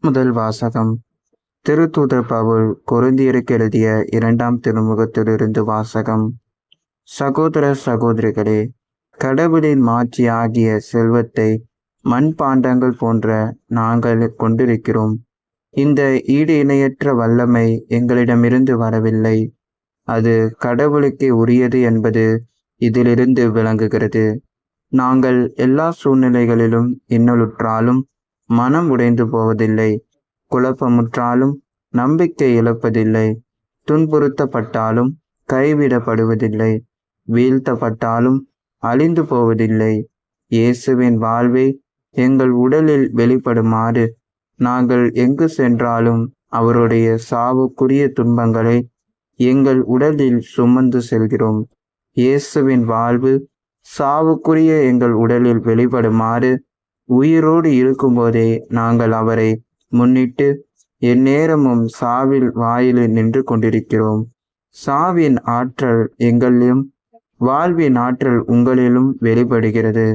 முதல் வாசகம். திருத்தூதர் பவுல் கொரிந்தியருக்கு எழுதிய 2ஆம் திருமுகத்திலிருந்து வாசகம். சகோதர சகோதரிகளே, கடவுளின் மாட்சி ஆகிய செல்வத்தை மண்பாண்டங்கள் போன்ற நாங்கள் கொண்டிருக்கிறோம். இந்த ஈடு இணையற்ற வல்லமை எங்களிடமிருந்து வரவில்லை. அது கடவுளுக்கே உரியது என்பது இதிலிருந்து விளங்குகிறது. நாங்கள் எல்லா சூழ்நிலைகளிலும் இன்னலுற்றாலும் மனம் உடைந்து போவதில்லை. குழப்பமுற்றாலும் நம்பிக்கை இழப்பதில்லை. துன்புறுத்தப்பட்டாலும் கைவிடப்படுவதில்லை. வீழ்த்தப்பட்டாலும் அழிந்து போவதில்லை. இயேசுவின் வாழ்வே எங்கள் உடலில் வெளிப்படுமாறு நாங்கள் எங்கு சென்றாலும் அவருடைய சாவுக்குரிய துன்பங்களை எங்கள் உடலில் சுமந்து செல்கிறோம். இயேசுவின் வாழ்வு சாவுக்குரிய எங்கள் உடலில் வெளிப்படுமாறு உயிரோடு இருக்கும்போதே நாங்கள் அவரை முன்னிட்டு எந்நேரமும் சாவில் வாயிலில் நின்று கொண்டிருக்கிறோம். சாவின் ஆற்றல் எங்களிலும் வாழ்வின் ஆற்றல் உங்களிலும் வெளிப்படுகிறது.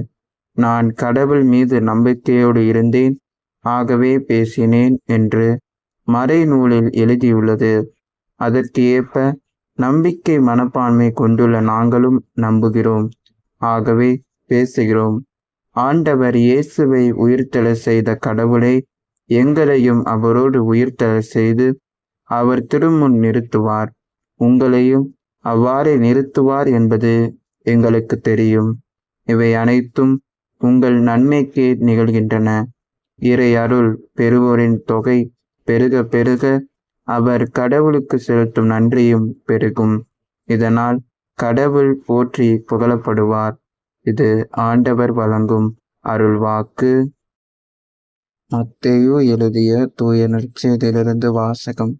நான் கடவுள் மீது நம்பிக்கையோடு இருந்தேன், ஆகவே பேசினேன் என்று மறைநூலில் எழுதியுள்ளது. அதற்கு ஏற்ப நம்பிக்கை மனப்பான்மை கொண்டுள்ள நாங்களும் நம்புகிறோம், ஆகவே பேசுகிறோம். ஆண்டவர் இயேசுவை உயிர்த்தெழ செய்த கடவுளை எங்களையும் அவரோடு உயிர்த்தெழ செய்து அவர் திருமுன் நிறுத்துவார். உங்களையும் அவ்வாறே நிறுத்துவார் என்பது எங்களுக்கு தெரியும். இவை அனைத்தும் உங்கள் நன்மைக்கே நிகழ்கின்றன. இறை அருள் பெறுவோரின் தொகை பெருக பெருக அவர் கடவுளுக்கு செலுத்தும் நன்றியும் பெருகும். இதனால் கடவுள் போற்றி புகழப்படுவார். இது ஆண்டவர் வழங்கும் அருள்வாக்கு. மத்தேயு எழுதிய தூய நற்செய்தியிலிருந்து வாசகம்.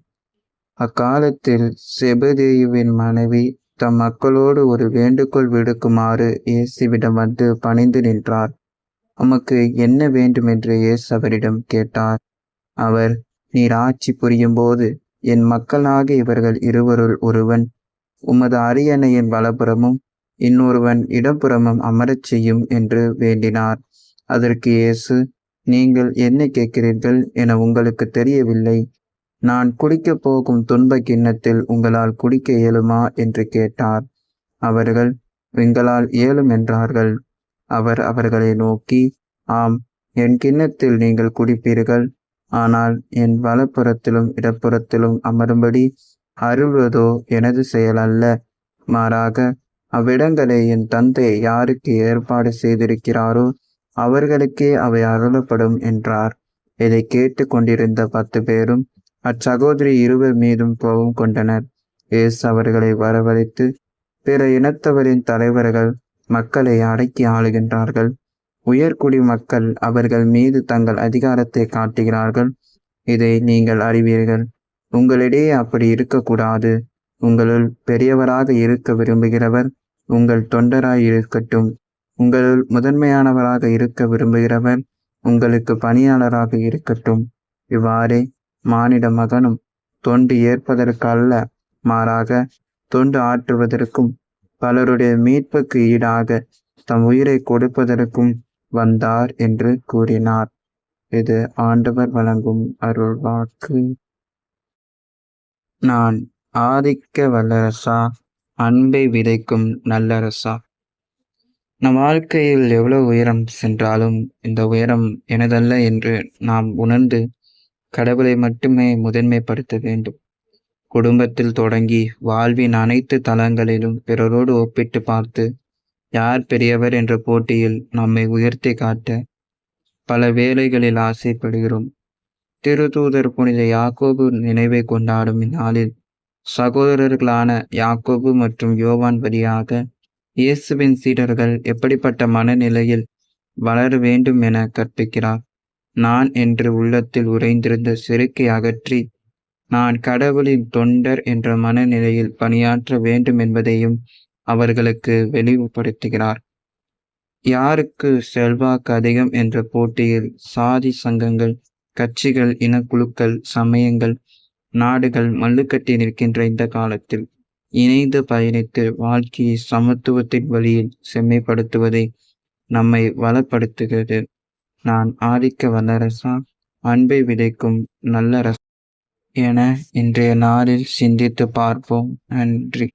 அக்காலத்தில் செபதேயுவின் மனைவி தம் மக்களோடு ஒரு வேண்டுகோள் விடுக்குமாறு இயேசுவிடம் வந்து பணிந்து நின்றார். உமக்கு என்ன வேண்டுமென்று இயேசு அவரிடம் கேட்டார். அவர், நீர் ஆட்சி புரியும் போது என் மக்களாக இவர்கள் இருவருள் ஒருவன் உமது அரியணையின் வலப்புறமும் இன்னொருவன் இடப்புறமும் அமரச் செய்யும் என்று வேண்டினார். அதற்கு இயேசு, நீங்கள் என்ன கேட்கிறீர்கள் என உங்களுக்கு தெரியவில்லை. நான் குடிக்கப் போகும் துன்ப கிண்ணத்தில் உங்களால் குடிக்க இயலுமா என்று கேட்டார். அவர்கள், எங்களால் இயலும் என்றார்கள். அவர் அவர்களை நோக்கி, ஆம், என் கிண்ணத்தில் நீங்கள் குடிப்பீர்கள். ஆனால் என் வலப்புறத்திலும் இடப்புறத்திலும் அமரும்படி அருள்வதோ எனது செயல் அல்ல, மாறாக அவ்விடங்களை என் தந்தை யாருக்கு ஏற்பாடு செய்திருக்கிறாரோ அவர்களுக்கே அவை அருளப்படும் என்றார். இதை கேட்டு கொண்டிருந்த 10 பேரும் அச்சகோதரி இருவர் மீதும் கோபம் கொண்டனர். இயேசு அவர்களை வரவழைத்து, பிற இனத்தவரின் தலைவர்கள் மக்களை அடக்கி ஆளுகின்றார்கள். உயர்குடி மக்கள் அவர்கள் மீது தங்கள் அதிகாரத்தை காட்டுகிறார்கள். இதை நீங்கள் அறிவீர்கள். உங்களிடையே அப்படி இருக்கக்கூடாது. உங்களுள் பெரியவராக இருக்க விரும்புகிறவர் உங்கள் தொண்டராய் இருக்கட்டும். உங்களுள் முதன்மையானவராக இருக்க விரும்புகிறவர் உங்களுக்கு பணியாளராக இருக்கட்டும். இவ்வாறே மானிட மகனும் தொண்டு ஏற்பதற்கல்ல, மாறாக தொண்டு ஆற்றுவதற்கும் பலருடைய மீட்புக்கு ஈடாக தம் உயிரை கொடுப்பதற்கும் வந்தார் என்று கூறினார். இது ஆண்டவர் வழங்கும் அருள்வாக்கு. நான் ஆதிக்க வல்லரசா, அன்பை விதைக்கும் நல்லரசா? நம் வாழ்க்கையில் எவ்வளவு உயரம் சென்றாலும் இந்த உயரம் எனதல்ல என்று நாம் உணர்ந்து கடவுளை மட்டுமே முதன்மைப்படுத்த வேண்டும். குடும்பத்தில் தொடங்கி வாழ்வின் அனைத்து தளங்களிலும் பிறரோடு ஒப்பிட்டு பார்த்து யார் பெரியவர் என்ற போட்டியில் நம்மை உயர்த்தி காட்ட பல வேளைகளில் ஆசைப்படுகிறோம். திருத்தூதர் புனித யாக்கோபு நினைவை கொண்டாடும் இந்நாளில் சகோதரர்களான யாக்கோபு மற்றும் யோவான் வழியாக இயேசுவின் சீடர்கள் எப்படிப்பட்ட மனநிலையில் வளர வேண்டும் என கற்பிக்கிறார். நான் என்று உள்ளத்தில் உறைந்திருந்த செருக்கை அகற்றி நான் கடவுளின் தொண்டர் என்ற மனநிலையில் பணியாற்ற வேண்டும் என்பதையும் அவர்களுக்கு வெளிப்படுத்துகிறார். யாருக்கு செல்வாக்கு அதிகம் என்ற போட்டியில் சாதி சங்கங்கள், கட்சிகள், இனக்குழுக்கள், சமயங்கள், நாடுகள் மல்லுக்கட்டி நிற்கின்ற இந்த காலத்தில் இணைந்து பயணித்து வாழ்க்கையை சமத்துவத்தின் வழியில் செம்மைப்படுத்துவதை நம்மை வளப்படுத்துகிறது. நான் ஆதிக்க வல்லரசா, அன்பை விதைக்கும் நல்ல என இன்றைய நாளில் சிந்தித்து பார்ப்போம். நன்றி.